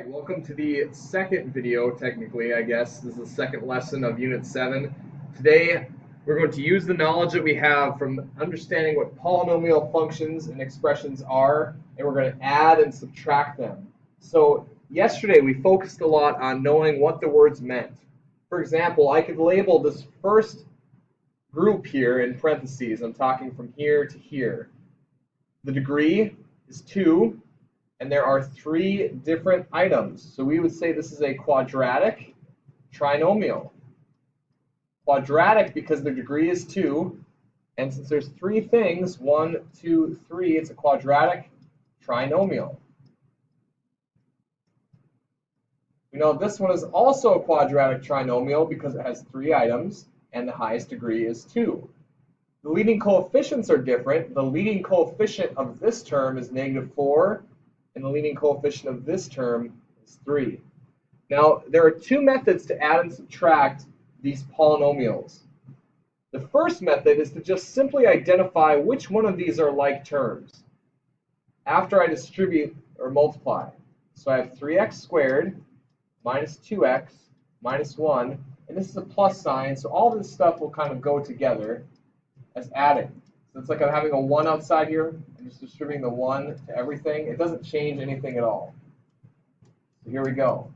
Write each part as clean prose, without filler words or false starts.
Welcome to the second video, technically, I guess. This is the second lesson of Unit 7. Today, we're going to use the knowledge that we have from understanding what polynomial functions and expressions are, and we're going to add and subtract them. So, yesterday we focused a lot on knowing what the words meant. For example, I could label this first group here in parentheses. I'm talking from here to here. The degree is 2. And there are 3 different items. So we would say this is a quadratic trinomial. Quadratic because the degree is 2. And since there's 3 things, 1, 2, 3, it's a quadratic trinomial. We know this one is also a quadratic trinomial because it has 3 items and the highest degree is 2. The leading coefficients are different. The leading coefficient of this term is -4. And the leading coefficient of this term is 3. Now, there are 2 methods to add and subtract these polynomials. The first method is to just simply identify which one of these are like terms after I distribute or multiply. So I have 3x squared minus 2x minus 1, and this is a plus sign, so all this stuff will kind of go together as adding. So it's like I'm having a 1 outside here. I'm just distributing the 1 to everything. It doesn't change anything at all. So here we go.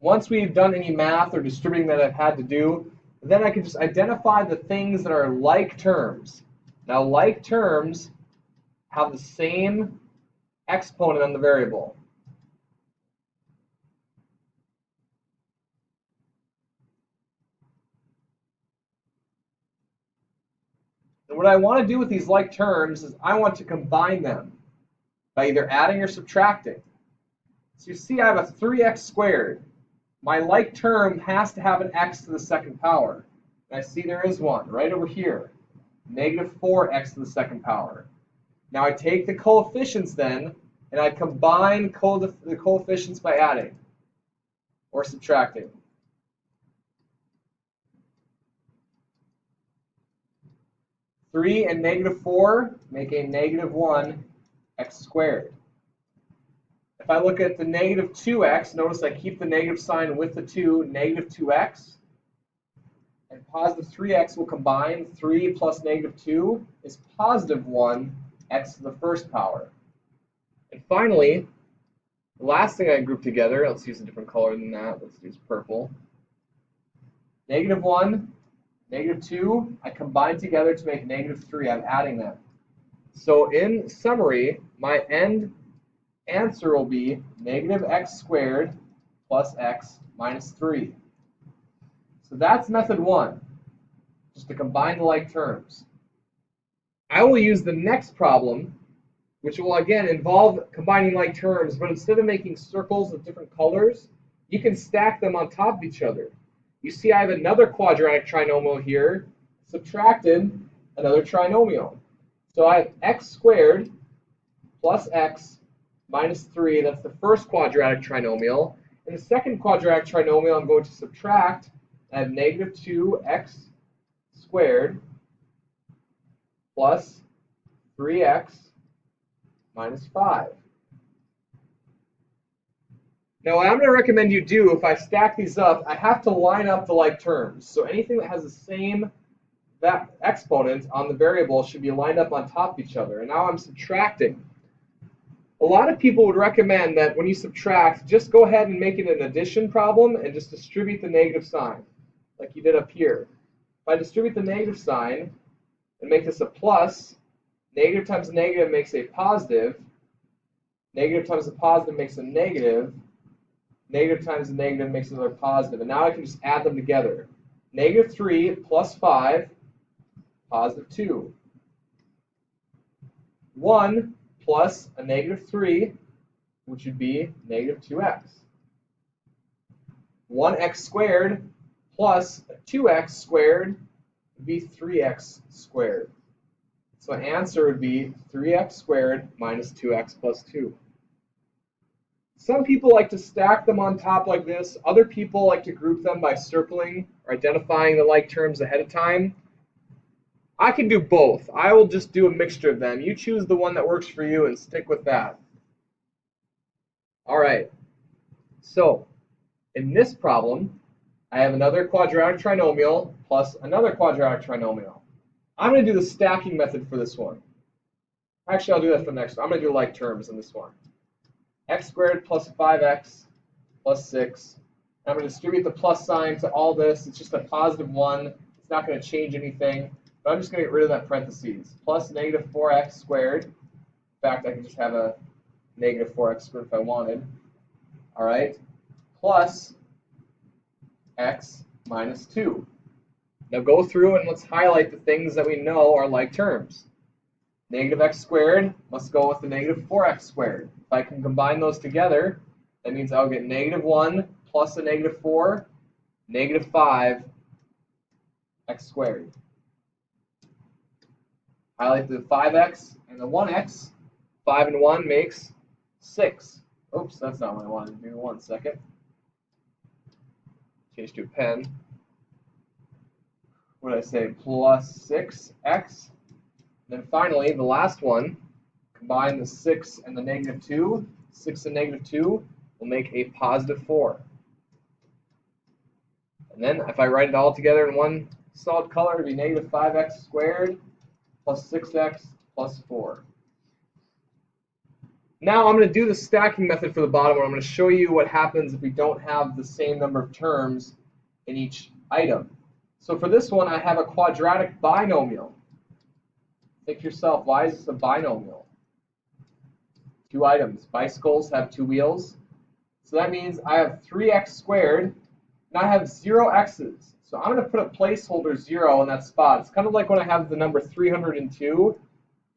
Once we've done any math or distributing that I've had to do, then I can just identify the things that are like terms. Now, like terms have the same exponent on the variable. And what I want to do with these like terms is I want to combine them by either adding or subtracting. So you see I have a 3x squared. My like term has to have an x to the second power. And I see there is one right over here, -4x to the second power. Now I take the coefficients then, and I combine the coefficients by adding or subtracting. 3 and -4 make a -1x squared. If I look at the -2x, notice I keep the negative sign with the 2, -2x. And positive 3x will combine. 3 plus -2 is positive 1x to the first power. And finally, the last thing I group together, let's use a different color than that. Let's use purple. -1, -2, I combine together to make -3. I'm adding them. So in summary, my end answer will be -x squared plus x minus 3. So that's method 1, just to combine the like terms. I will use the next problem, which will again involve combining like terms, but instead of making circles of different colors, you can stack them on top of each other. You see I have another quadratic trinomial here, subtracted another trinomial. So I have x squared plus x minus 3, that's the first quadratic trinomial. In the second quadratic trinomial, I'm going to subtract. I have -2x squared plus 3x minus 5. Now, what I'm going to recommend you do, if I stack these up, I have to line up the like terms. So anything that has the same exponent on the variable should be lined up on top of each other. And now I'm subtracting. A lot of people would recommend that when you subtract, just go ahead and make it an addition problem and just distribute the negative sign, like you did up here. If I distribute the negative sign and make this a plus, negative times a negative makes a positive, negative times a positive makes a negative, negative times a negative makes another positive. And now I can just add them together. -3 plus 5, positive 2. 1 plus a -3, which would be -2x. 1x squared plus 2x squared would be 3x squared. So my answer would be 3x squared minus 2x plus 2. Some people like to stack them on top like this. Other people like to group them by circling or identifying the like terms ahead of time. I can do both. I will just do a mixture of them. You choose the one that works for you and stick with that. All right. So in this problem, I have another quadratic trinomial plus another quadratic trinomial. I'm going to do the stacking method for this one. Actually, I'll do that for the next one. I'm going to do like terms in this one. X squared plus 5x plus 6. I'm going to distribute the plus sign to all this. It's just a positive 1. It's not going to change anything. But I'm just going to get rid of that parentheses. Plus negative 4x squared. In fact, I can just have a negative 4x squared if I wanted. All right. Plus x minus 2. Now go through and let's highlight the things that we know are like terms. Negative x squared must go with the negative 4x squared. If I can combine those together, that means I'll get negative 1 plus a negative 4, negative 5 x squared. Highlight the 5x and the 1x. 5 and 1 makes 6. Oops, that's not what I wanted to do. 1 second. Change to a pen. What did I say? Plus 6x. Then finally, the last one, combine the 6 and the negative 2. 6 and negative 2 will make a positive 4. And then if I write it all together in one solid color, it would be negative 5x squared plus 6x plus 4. Now I'm going to do the stacking method for the bottom one. I'm going to show you what happens if we don't have the same number of terms in each item. So for this one, I have a quadratic binomial. Think to yourself, why is this a binomial? 2 items. Bicycles have 2 wheels. So that means I have 3x squared, and I have 0 x's. So I'm going to put a placeholder 0 in that spot. It's kind of like when I have the number 302,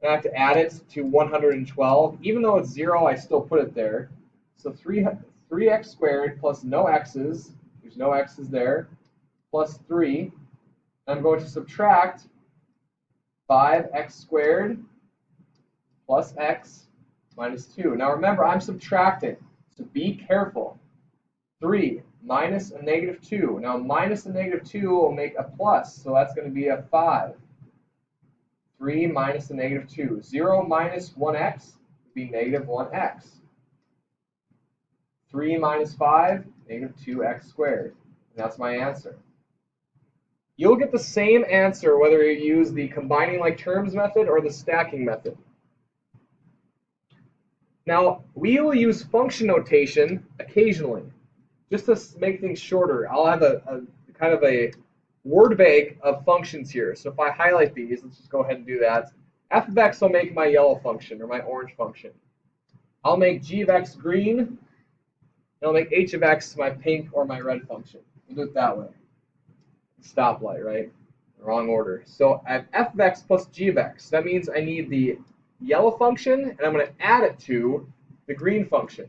and I have to add it to 112. Even though it's 0, I still put it there. So 3x squared plus no x's, there's no x's there, plus 3. I'm going to subtract 5x squared plus x minus 2. Now remember, I'm subtracting, so be careful. 3 minus a negative 2. Now minus a negative 2 will make a plus, so that's going to be a 5. 3 minus a negative 2. 0 minus 1x would be negative 1x. 3 minus 5, negative 2x squared. And that's my answer. You'll get the same answer whether you use the combining like terms method or the stacking method. Now, we will use function notation occasionally, just to make things shorter. I'll have a kind of a word bank of functions here. So if I highlight these, let's just go ahead and do that. F of x will make my yellow function or my orange function. I'll make g of x green, and I'll make h of x my pink or my red function. We'll do it that way. Stoplight, right? Wrong order. So I have f of x plus g of x. That means I need the yellow function, and I'm going to add it to the green function.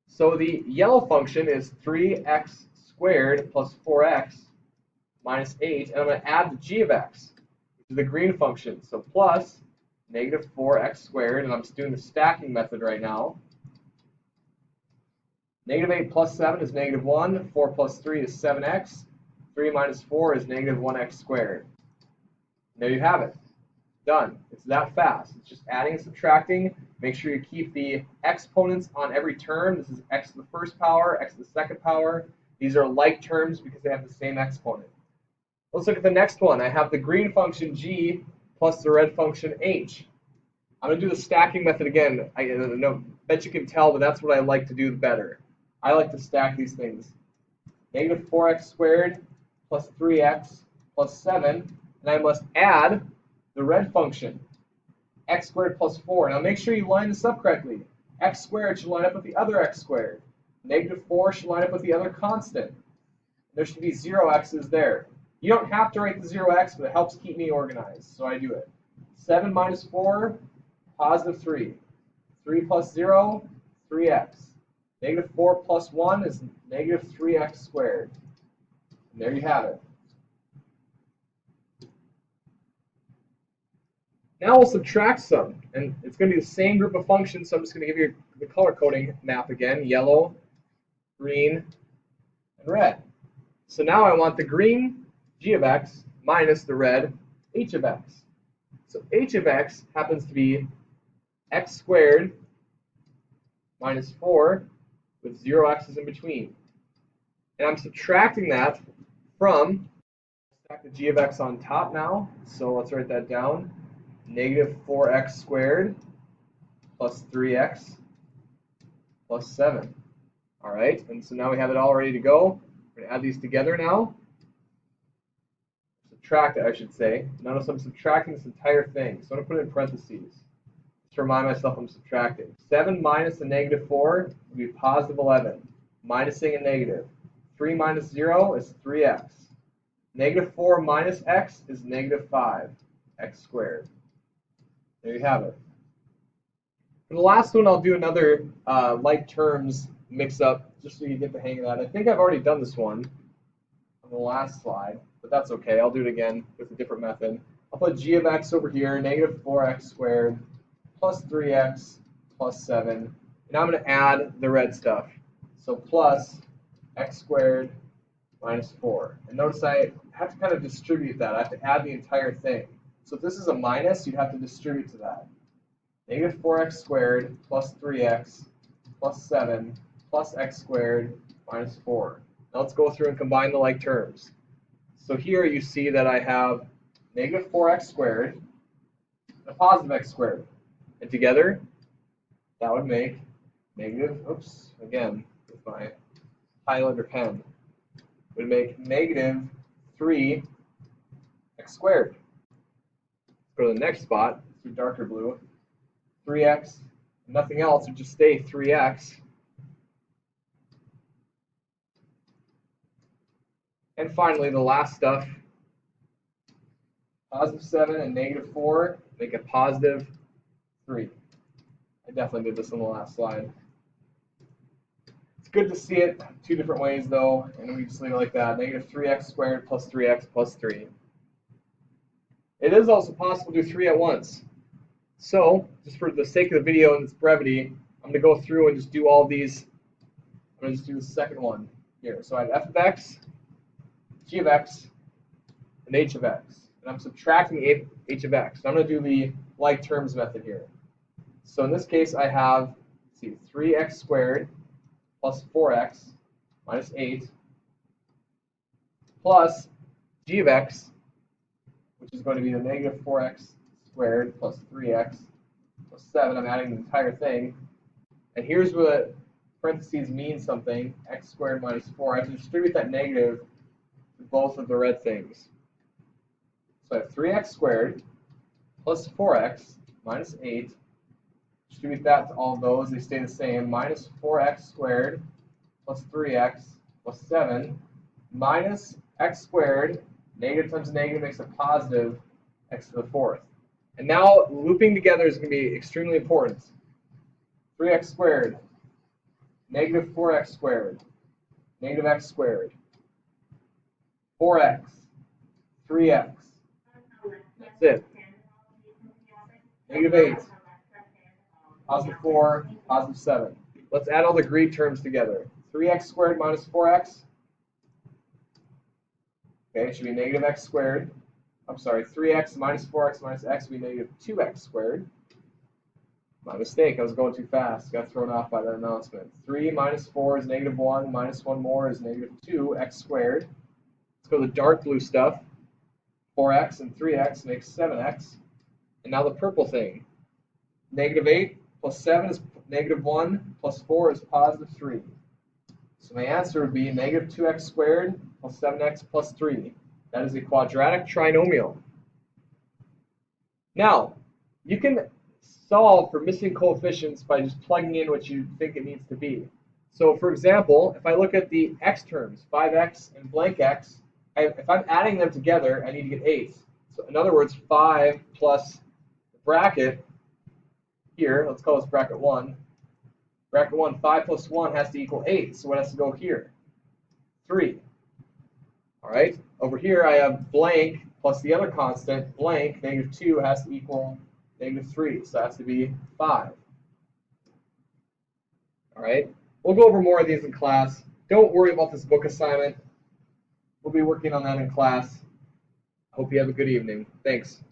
So the yellow function is 3x squared plus 4x minus 8, and I'm going to add the g of x to the green function. So plus negative 4x squared, and I'm just doing the stacking method right now. Negative 8 plus 7 is negative 1. 4 plus 3 is 7x. 3 minus 4 is negative 1x squared. And there you have it. Done. It's that fast. It's just adding and subtracting. Make sure you keep the exponents on every term. This is x to the first power, x to the second power. These are like terms because they have the same exponent. Let's look at the next one. I have the green function g plus the red function h. I'm going to do the stacking method again. I bet you can tell that that's what I like to do better. I like to stack these things. Negative 4x squared plus 3x plus 7, and I must add the red function, x squared plus 4. Now make sure you line this up correctly. X squared should line up with the other x squared. Negative 4 should line up with the other constant. There should be 0 x's there. You don't have to write the 0x, but it helps keep me organized, so I do it. 7 minus 4, positive 3. 3 plus 0, 3x. Negative 4 plus 1 is negative 3x squared. And there you have it. Now we'll subtract some, and it's going to be the same group of functions, so I'm just going to give you the color coding map again, yellow, green, and red. So now I want the green g of x minus the red h of x. So h of x happens to be x squared minus 4, with 0 x's in between. And I'm subtracting that from, stack the g of x on top now, so let's write that down. Negative 4x squared plus 3x plus 7. All right, and so now we have it all ready to go. We're going to add these together now. Subtract it, I should say. Notice I'm subtracting this entire thing, so I'm going to put it in parentheses to remind myself I'm subtracting. 7 minus a negative 4 would be positive 11. Minusing a negative. 3 minus 0 is 3x. Negative 4 minus x is negative 5, x squared. There you have it. For the last one, I'll do another like terms mix-up, just so you get the hang of that. I think I've already done this one on the last slide, but that's okay. I'll do it again with a different method. I'll put g of x over here, negative 4x squared plus 3x plus 7. And I'm going to add the red stuff. So plus x squared minus 4. And notice I have to kind of distribute that. I have to add the entire thing. So if this is a minus, you'd have to distribute to that. Negative 4x squared plus 3x plus 7 plus x squared minus 4. Now let's go through and combine the like terms. So here you see that I have negative 4x squared and a positive x squared. And together, that would make negative, oops, again, with my highlighter pen, would make negative 3x squared. Let's go to the next spot, through darker blue. 3x, nothing else would just stay 3x. And finally, the last stuff, positive 7 and negative 4 make a positive 3. I definitely did this on the last slide. It's good to see it two different ways, though, and we just leave it like that. Negative 3x squared plus 3x plus 3. It is also possible to do 3 at once. So, just for the sake of the video and its brevity, I'm going to go through and just do all these. I'm going to just do the second one here. So I have f of x, g of x, and h of x. And I'm subtracting h of x. So I'm going to do the like terms method here. So in this case, I have, let's see, 3x squared plus 4x minus 8 plus g of x, which is going to be the negative 4x squared plus 3x plus 7. I'm adding the entire thing. And here's what parentheses mean something, x squared minus 4. I have to distribute that negative to both of the red things. So I have 3x squared plus 4x minus 8. Distribute that to all of those. They stay the same. Minus 4x squared plus 3x plus 7 minus x squared. Negative times negative makes a positive x to the fourth. And now looping together is going to be extremely important. 3x squared, negative 4x squared, negative x squared, 4x, 3x. That's it. Negative 8, positive 4, positive 7. Let's add all the Greek terms together. 3x squared minus 4x. Okay, it should be negative x squared. I'm sorry, 3x minus 4x minus x would be negative 2x squared. My mistake, I was going too fast. Got thrown off by that announcement. 3 minus 4 is negative 1. Minus 1 more is negative 2x squared. Let's go to the dark blue stuff. 4x and 3x makes 7x. And now the purple thing. Negative 8 plus 7 is negative 1 plus 4 is positive 3. So my answer would be negative 2x squared plus 7x plus 3. That is a quadratic trinomial. Now, you can solve for missing coefficients by just plugging in what you think it needs to be. So for example, if I look at the x terms, 5x and blank x, if I'm adding them together, I need to get 8. So in other words, 5 plus the bracket here, let's call this bracket 1. Bracket 1, 5 plus 1 has to equal 8. So what has to go here? 3. All right, over here I have blank plus the other constant, blank, negative 2 has to equal negative 3. So that has to be 5. All right, we'll go over more of these in class. Don't worry about this book assignment. We'll be working on that in class. I hope you have a good evening. Thanks.